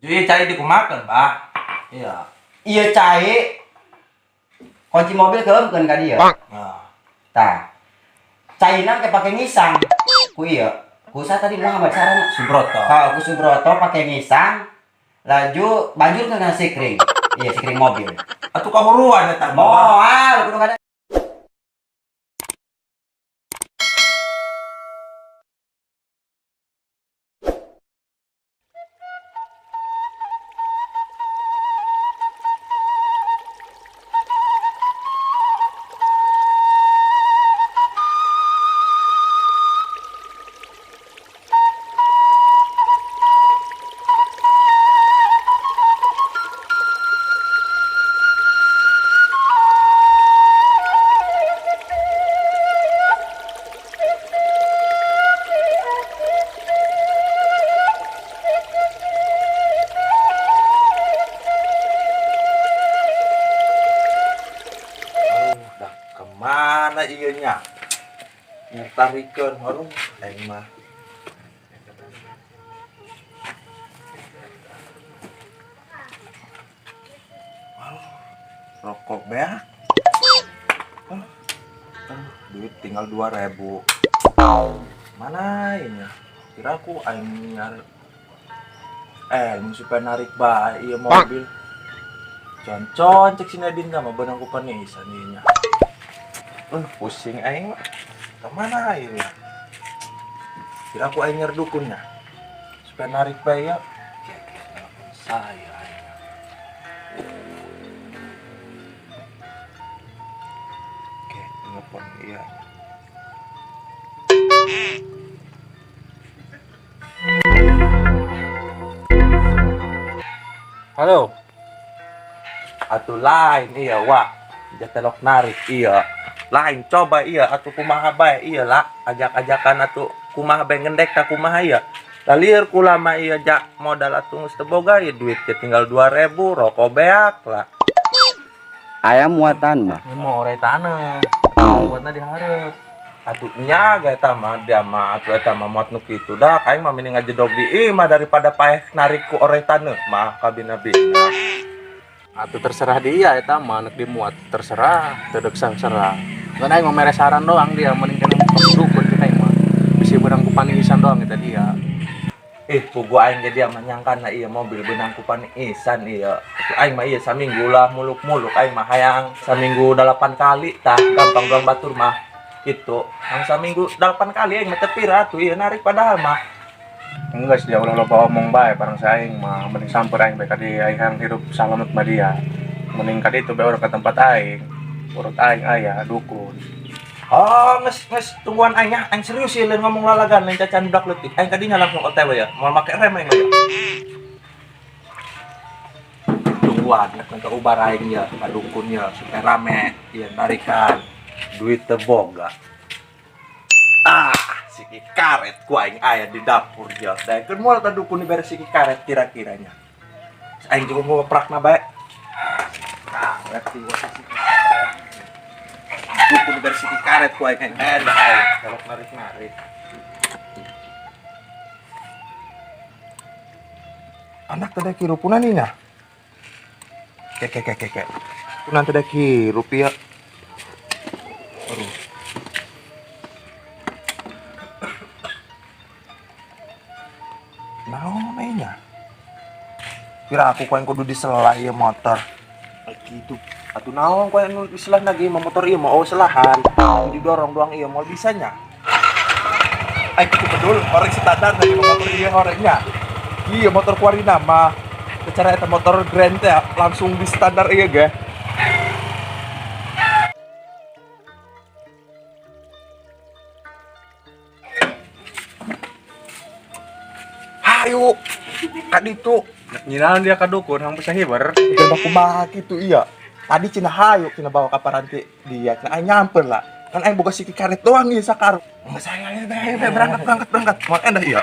Jadi cai dikumakan, Pak. Iya. Iya cai kunci mobil keemkeun ka dieu. Nah. Tah. Caina ke pake ngisang. Ku ieu. Ku sa tadi Muhammad sarana Subroto. ku Subroto pake ngisang. Laju banjur ke sikring. Iya, sikring mobil. Atuh kahuruan eta, Bapak. Moal kudu kada. Dah kemana ieu nya? Ngetarikeun harum lain mah. Rokok beak. Duit tinggal 2.000. Mana ini? Kira aku aing nyari supaya narik bae ieu mobil. Concon cek si Nadine mah benang ku panisan ieu nya. Pusing aing mah. Kemana ini? Kira aku aing dukunnya. Supaya narik bae ya. Saya aing. Oke, telepon iya. Halo. Atuh lain iya wak. Jatelok narik iya. Lain coba iya atuh kumaha bae iya lah. Ajak-ajakan atuh kumaha bae ngendek ta kumaha iya. Lalir kula mah iya jak modal atuh geus teu boga ieu duit teh tinggal 2.000 rokok beak lah. Aya muatan mah. Ini mau ore tanah. Buatna dihareup. Atuh nya eta mah dia mah atuh eta mah moat nu kitu dah kaing mah mending ngajedog di imah daripada paeh narik ku oretana mah kabina-bina. Atuh terserah dia eta mah anak dimuat terserah, teu deuk sareng. Mun aing mah mere saran doang dia mending kana dukun kita mah. Bisi beurang ku paniisan doang eta dia. Pugu aing jadi mah nyangkana ieu mobil beunang ku paniisan ieu. Atuh aing mah ieu saminggu lah muluk-muluk aing mah hayang saminggu 8 kali tah gampang doang batur mah. Gitu. Yang saminggu 8 kali aing mah teu pira atuh ieu narik padahal mah. Enggak sih dia ulah loba omong bae bareng saing mah mending samper aing bae ka dia aing hirup salamet mah dia. Mending ka ditu bae urang ka tempat aing. Urut aing aya dukun. Oh, nges tungguan aing nya, aing serius ieu lain ngomong lalagan lain cacan budak leutik. Aing kadinya langsung OTW ya. Moal make rem aing ya. Tungguan nek ka ubar aing ya, ka dukun ya supaya rame ieu tarikan duit teu boga. Siki karet ku aing aya di dapur ya. Daekeun moal ta dukun dibere siki karet kira-kiranya. Aing juga mau prakna bae. Ngerti gua siki. Dukun dibere siki karet ku aing aing kalau narik-narik. Anak tadi kirupunan nih nya. Kek. Punan tadi kirup ya. Aduh. Naon nya? Kira aku koeng kudu disela ieu motor. Gitu. Atuh naon koeng diselah lagi motor ieu mah selahan. Didorong doang ieu moal bisanya. Ai kitu bedul orek standar dari motor ieu oreknya. Iya motor kuarina mah. Secara eta motor Grand teh langsung di standar ieu ge. Hayu kaditu Nyinaon dia ka dukun hang bisa hiber. udah kumaha kitu iya. Tadi cenah hayu cenah bawa ka paranti dia cenah aing nyamper lah. Kan aing boga siki karet doang ieu sakar. Enggak saya berangkat. Moal endah iya.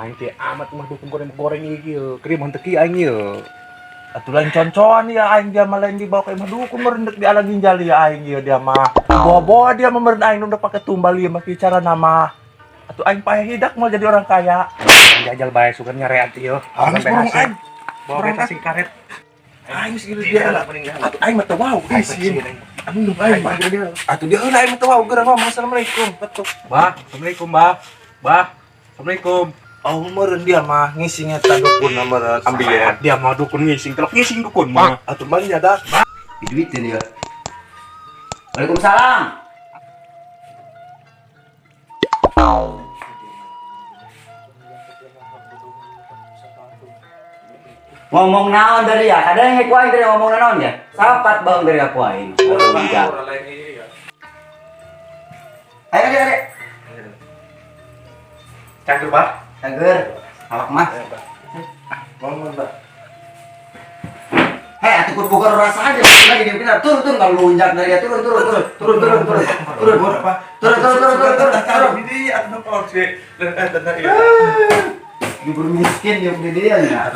Aing teh amat mah dukun goreng-goreng ieu. Krim henteu kieu aing ieu. Atuh lain concoan ya aing dia malah yang dibawa ke madukun merendek di alagin jali ya aing dia mah. Bawa-bawa dia memeren aing udah pakai tumbal ya maki cara nama. Atuh aing payah hidak mau jadi orang kaya. Jajal bae sugan nyari ati yo. Aing burung aing. Bawa beta sing karet. Aing segala dia lah. Atuh aing mah teu wau isin. Anu aing mah. Atuh dia heula aing mah teu wau geura ngomong assalamualaikum. Betul. Bah, assalamualaikum bah. Bah, assalamualaikum. Oh meureun dia mah ngisi ngeta dukun meureun ambil ya. Dia mau dukun ngising, telok ngising dukun mah. Atuh balik ada. Diduitin ya. Waalaikumsalam. Ngomong naon dari ya? Kadang yang kuain dari ngomong naon ya? Sapat bang dari aku aing. Ayo, ayo. Canggur bah. Cager, awak mah. Ngomong Mbak. Hei, atuh kur rasa aja lagi dia pindah. Turun kalau lunjak dari dia turun. Ini atuh kok sih. Tenang ya. Libur miskin dia di dia nya.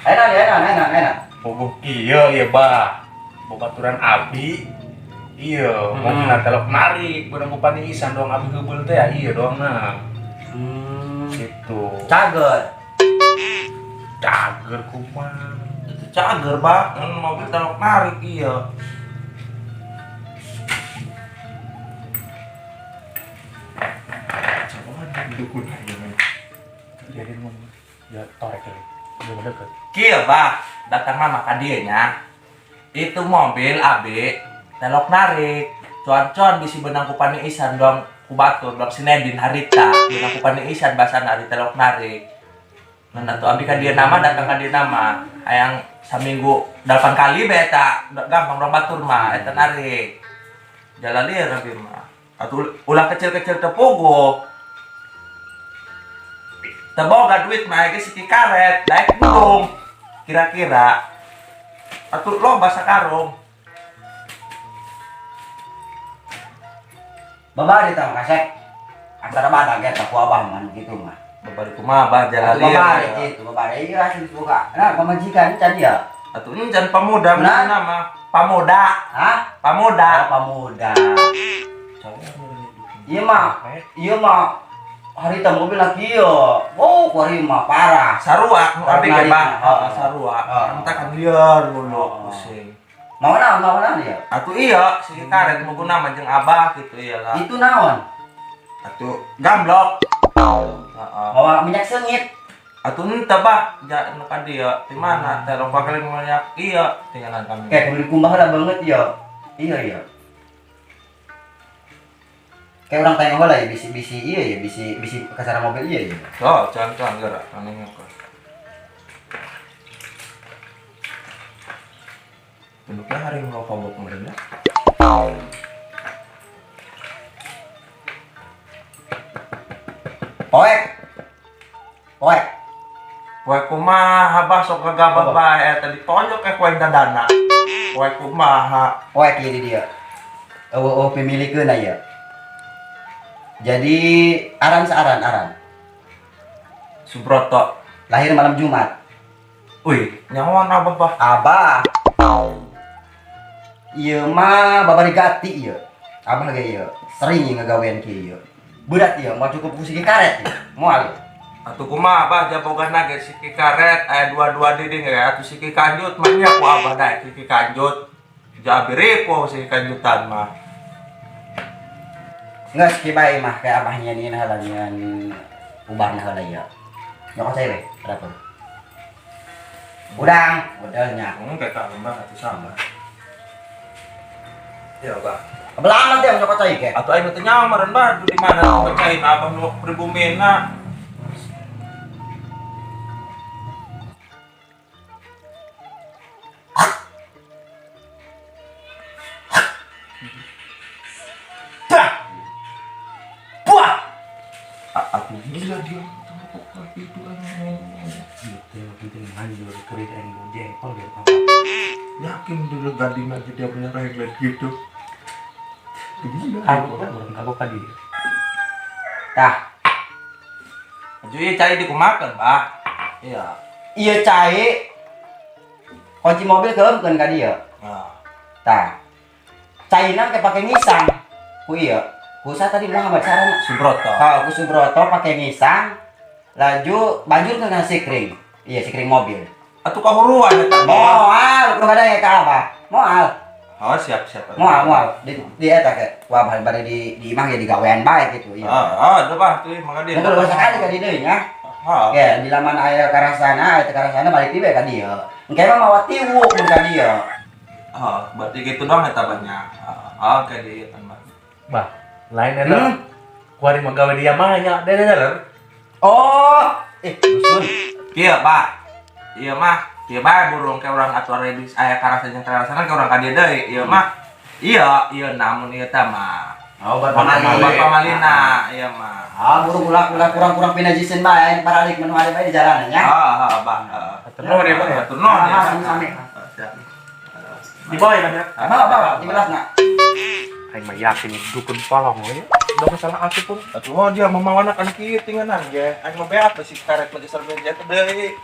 Enak. Bobo iya bah. Bobaturan abi. Iya, mau kena telok narik, bener bupani isan doang abi heubeuh teh ya iya doang nah. Gitu. Cager. Cager kumaha. Itu cager, Pak. Mobil telok narik iya. Dukun aja men. Jadi mau ya torek kali. Belum deket. Kieu, Pak. Datang mah ka dieu nya. Itu mobil AB telok narik. Cuan-cuan bisi benang ku pani isan doang ku batur doang sinedin harita. Benang ku pani isan basan ari telok narik. Ngan atuh abi ka dieu nama datang ka dieu nama. Hayang saminggu 8 kali beta gampang dong batur mah eta narik. Jalan lieur abi mah. Atuh ulah kecil-kecil teu pogo. Teu boga duit mah ge siki karet, daek gunung. Kira-kira atuh loba sakarung. Babari tang kasek. Antara badak ya aku abah man gitu mah. Babari kumaha bah jalan lieur. Babari gitu, babari iya hasil buka. Nah, pemajikan can dia. Atuh ini jangan pemuda Nah. nama. Pamuda. Hah? Pamuda. Pemuda. Iya mah hari tang mobil lagi yo. Oh, kuari mah parah. Sarua nu abi ge bah. Heeh. Sarua. Heeh. Entar kan lieur dulu pusing. Mau naon ya? Atuh iya si karet muguna mah jeung abah gitu ieu lah. Itu naon? Atuh gamblok. Heeh. Bawa minyak sengit. Atuh henteu bah nu ka dieu di mana teh loba kali minyak ieu tinggalan kami. Kayak kulit kumbah lah banget ya. Iya. Kayak orang tanya bola ya, bisi iya ya, bisi kasar mobil iya ya. Oh, can geura anehnya kok. Bentuknya hari mau pabok kemarin ya. Poek. Poe kumaha bah sok gagabah bae tadi tonjok ke poe dadana. Poe kumaha. Poek ini dia. Pemiliknya ya. Jadi aran. Subroto. Lahir malam Jumat. Wih, nyawan apa bah? Abah. Iya mah babari gati ieu. Abah ge ieu. Sering ngagawean kieu ieu. Budak ieu mau cukup kusiki karet ieu. Moal. Atuh kumaha bah jabogana ge siki karet aya dua-dua diding ge atuh siki kanjut mah nya ku abah da siki kanjut. Jabiri po siki kanjutan mah. Nggak siki bae mah kayak abahnya nih halangan ubahna heula ieu. Nyokot saya be, berapa? Udangnya. Kayak ka lembah atuh sama. Ya bah. Kebelah nanti nyokot saya ke. Atuh aing teh nyawa meureun bah di mana bacain abah nu pribumina. Aku gila dia itu yakin dulu gading aja dia punya reglet gitu. Aku tadi. Tah, Jadi cai dikumakan, Pak. Iya. iya cai kunci mobil keemkeun ka dieu. Nah. Tah. Caina ke pake ngisang. Ku ieu. Ku sa tadi Muhammad sarana. Subroto. Ku Subroto pake ngisang. Laju banjur ke sikring. Iya, sikring mobil. Atuh kahuruan eta. Moal, lu kada ka apa? Moal. Oh, siap. Moal. Di eta ke. Wah, bari di imah ge digawean bae gitu. Iya. Udah bah tuh maka dia. Betul sekali ka di deui nya. Ya, di laman aya karasana, eta karasana balik tiba ka dieu. Engke mah mawa tiwuk mun ka dieu. Berarti gitu doang eta banyak. Oke di eta mah. Bah, lain eta. Kuari magawe dia mah nya deler. Oh, dusun. Kieu, Pak. Ieu mah, kieu bae burung ke urang atuh redis aya karasana karasana ke urang ka dieu deui. Ieu mah ieu namun ieu teh mah. Oh, Pamalina, iya mah. Burung kurang pinajisen bae paralik menu ada bae di jalanan nya. Bah. Atur nuhun ya, Bang ya. Atur nuhun ya. Sami-sami. Di bawah ya, Bang ya. Bawa, di belasna. Aing mah yakin dukun polong we. Udah masalah aku pun. Atuh dia mamawana kan kieu tinganan ge. Aing mah beak besi karet lagi sareng teh deui.